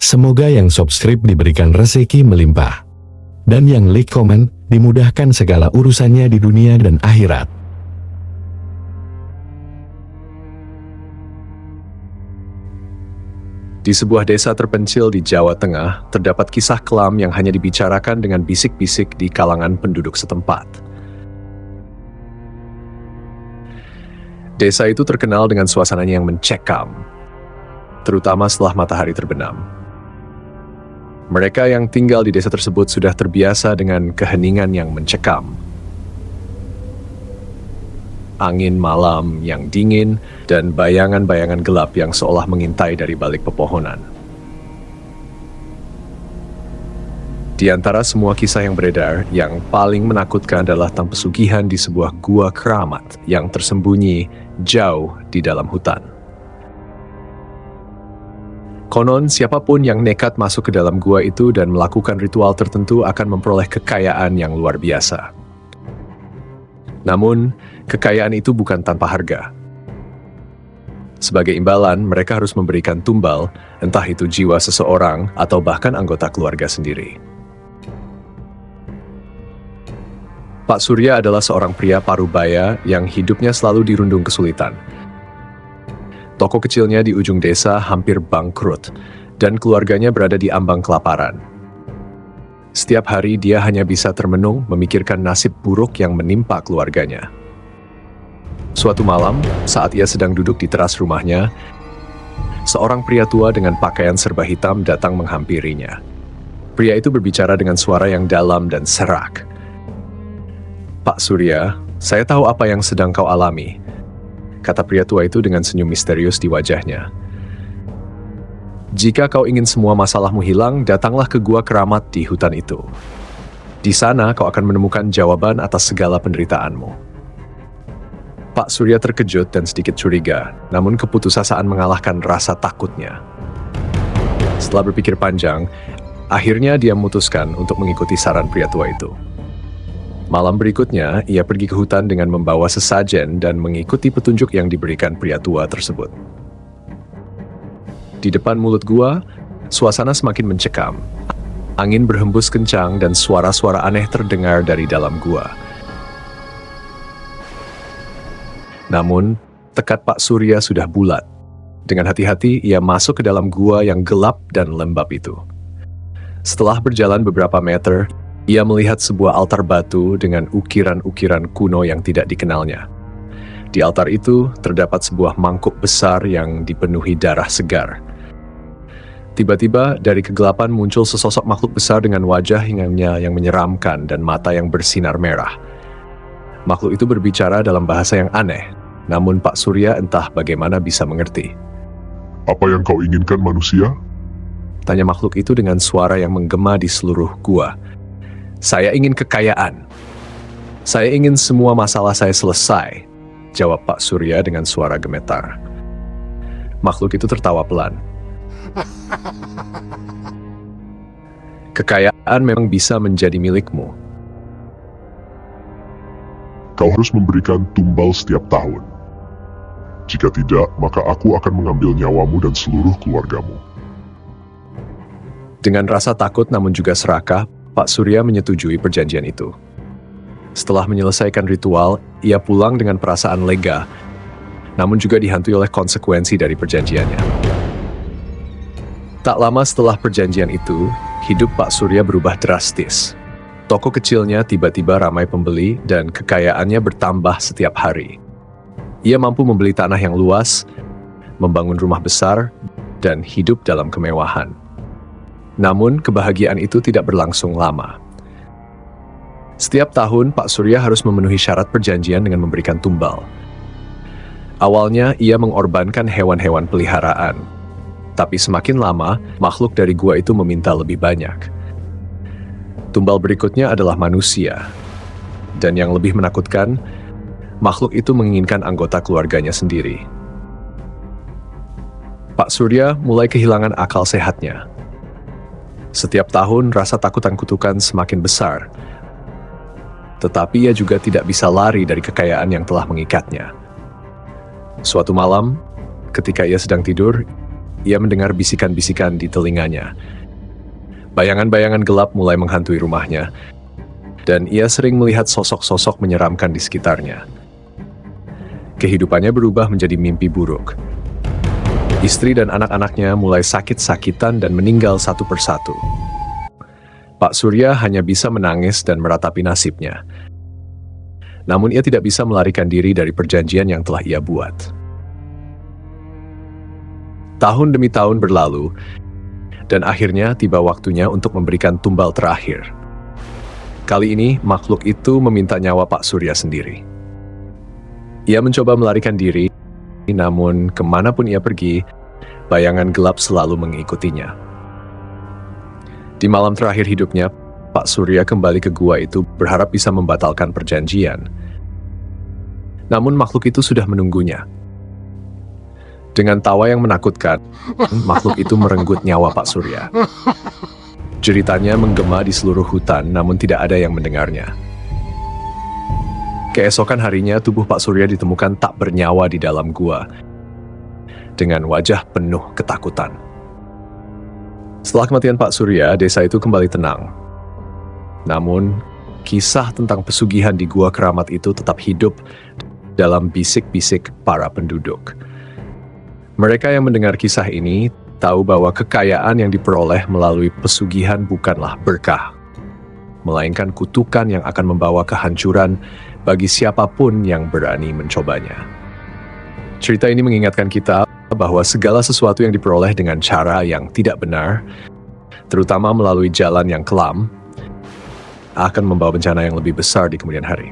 Semoga yang subscribe diberikan rezeki melimpah. Dan yang like komen, dimudahkan segala urusannya di dunia dan akhirat. Di sebuah desa terpencil di Jawa Tengah, terdapat kisah kelam yang hanya dibicarakan dengan bisik-bisik di kalangan penduduk setempat. Desa itu terkenal dengan suasananya yang mencekam, terutama setelah matahari terbenam. Mereka yang tinggal di desa tersebut sudah terbiasa dengan keheningan yang mencekam. Angin malam yang dingin, dan bayangan-bayangan gelap yang seolah mengintai dari balik pepohonan. Di antara semua kisah yang beredar, yang paling menakutkan adalah tentang pesugihan di sebuah gua keramat yang tersembunyi jauh di dalam hutan. Konon, siapapun yang nekat masuk ke dalam gua itu dan melakukan ritual tertentu akan memperoleh kekayaan yang luar biasa. Namun, kekayaan itu bukan tanpa harga. Sebagai imbalan, mereka harus memberikan tumbal, entah itu jiwa seseorang atau bahkan anggota keluarga sendiri. Pak Surya adalah seorang pria parubaya yang hidupnya selalu dirundung kesulitan. Toko kecilnya di ujung desa hampir bangkrut, dan keluarganya berada di ambang kelaparan. Setiap hari dia hanya bisa termenung memikirkan nasib buruk yang menimpa keluarganya. Suatu malam, saat ia sedang duduk di teras rumahnya, seorang pria tua dengan pakaian serba hitam datang menghampirinya. Pria itu berbicara dengan suara yang dalam dan serak. "Pak Surya, saya tahu apa yang sedang kau alami," kata pria tua itu dengan senyum misterius di wajahnya. "Jika kau ingin semua masalahmu hilang, datanglah ke gua keramat di hutan itu. Di sana kau akan menemukan jawaban atas segala penderitaanmu." Pak Surya terkejut dan sedikit curiga, namun keputusasaan mengalahkan rasa takutnya. Setelah berpikir panjang, akhirnya dia memutuskan untuk mengikuti saran pria tua itu. Malam berikutnya, ia pergi ke hutan dengan membawa sesajen dan mengikuti petunjuk yang diberikan pria tua tersebut. Di depan mulut gua, suasana semakin mencekam. Angin berhembus kencang dan suara-suara aneh terdengar dari dalam gua. Namun, tekad Pak Surya sudah bulat. Dengan hati-hati, ia masuk ke dalam gua yang gelap dan lembab itu. Setelah berjalan beberapa meter, ia melihat sebuah altar batu dengan ukiran-ukiran kuno yang tidak dikenalnya. Di altar itu terdapat sebuah mangkuk besar yang dipenuhi darah segar. Tiba-tiba dari kegelapan muncul sesosok makhluk besar dengan wajah yang menyeramkan dan mata yang bersinar merah. Makhluk itu berbicara dalam bahasa yang aneh, namun Pak Surya entah bagaimana bisa mengerti. "Apa yang kau inginkan, manusia?" tanya makhluk itu dengan suara yang menggema di seluruh gua. "Saya ingin kekayaan. Saya ingin semua masalah saya selesai," jawab Pak Surya dengan suara gemetar. Makhluk itu tertawa pelan. "Kekayaan memang bisa menjadi milikmu. Kau harus memberikan tumbal setiap tahun. Jika tidak, maka aku akan mengambil nyawamu dan seluruh keluargamu." Dengan rasa takut namun juga serakah, Pak Surya menyetujui perjanjian itu. Setelah menyelesaikan ritual, ia pulang dengan perasaan lega, namun juga dihantui oleh konsekuensi dari perjanjiannya. Tak lama setelah perjanjian itu, hidup Pak Surya berubah drastis. Toko kecilnya tiba-tiba ramai pembeli dan kekayaannya bertambah setiap hari. Ia mampu membeli tanah yang luas, membangun rumah besar, dan hidup dalam kemewahan. Namun, kebahagiaan itu tidak berlangsung lama. Setiap tahun, Pak Surya harus memenuhi syarat perjanjian dengan memberikan tumbal. Awalnya, ia mengorbankan hewan-hewan peliharaan. Tapi semakin lama, makhluk dari gua itu meminta lebih banyak. Tumbal berikutnya adalah manusia. Dan yang lebih menakutkan, makhluk itu menginginkan anggota keluarganya sendiri. Pak Surya mulai kehilangan akal sehatnya. Setiap tahun, rasa takut dan kutukan semakin besar. Tetapi ia juga tidak bisa lari dari kekayaan yang telah mengikatnya. Suatu malam, ketika ia sedang tidur, ia mendengar bisikan-bisikan di telinganya. Bayangan-bayangan gelap mulai menghantui rumahnya, dan ia sering melihat sosok-sosok menyeramkan di sekitarnya. Kehidupannya berubah menjadi mimpi buruk. Istri dan anak-anaknya mulai sakit-sakitan dan meninggal satu persatu. Pak Surya hanya bisa menangis dan meratapi nasibnya. Namun ia tidak bisa melarikan diri dari perjanjian yang telah ia buat. Tahun demi tahun berlalu, dan akhirnya tiba waktunya untuk memberikan tumbal terakhir. Kali ini makhluk itu meminta nyawa Pak Surya sendiri. Ia mencoba melarikan diri, namun kemanapun ia pergi, bayangan gelap selalu mengikutinya. Di malam terakhir hidupnya, Pak Surya kembali ke gua itu berharap bisa membatalkan perjanjian. Namun makhluk itu sudah menunggunya. Dengan tawa yang menakutkan, makhluk itu merenggut nyawa Pak Surya. Jeritannya menggema di seluruh hutan, namun tidak ada yang mendengarnya. Keesokan harinya, tubuh Pak Surya ditemukan tak bernyawa di dalam gua, dengan wajah penuh ketakutan. Setelah kematian Pak Surya, desa itu kembali tenang. Namun, kisah tentang pesugihan di gua keramat itu tetap hidup dalam bisik-bisik para penduduk. Mereka yang mendengar kisah ini tahu bahwa kekayaan yang diperoleh melalui pesugihan bukanlah berkah, melainkan kutukan yang akan membawa kehancuran bagi siapapun yang berani mencobanya. Cerita ini mengingatkan kita bahwa segala sesuatu yang diperoleh dengan cara yang tidak benar, terutama melalui jalan yang kelam, akan membawa bencana yang lebih besar di kemudian hari.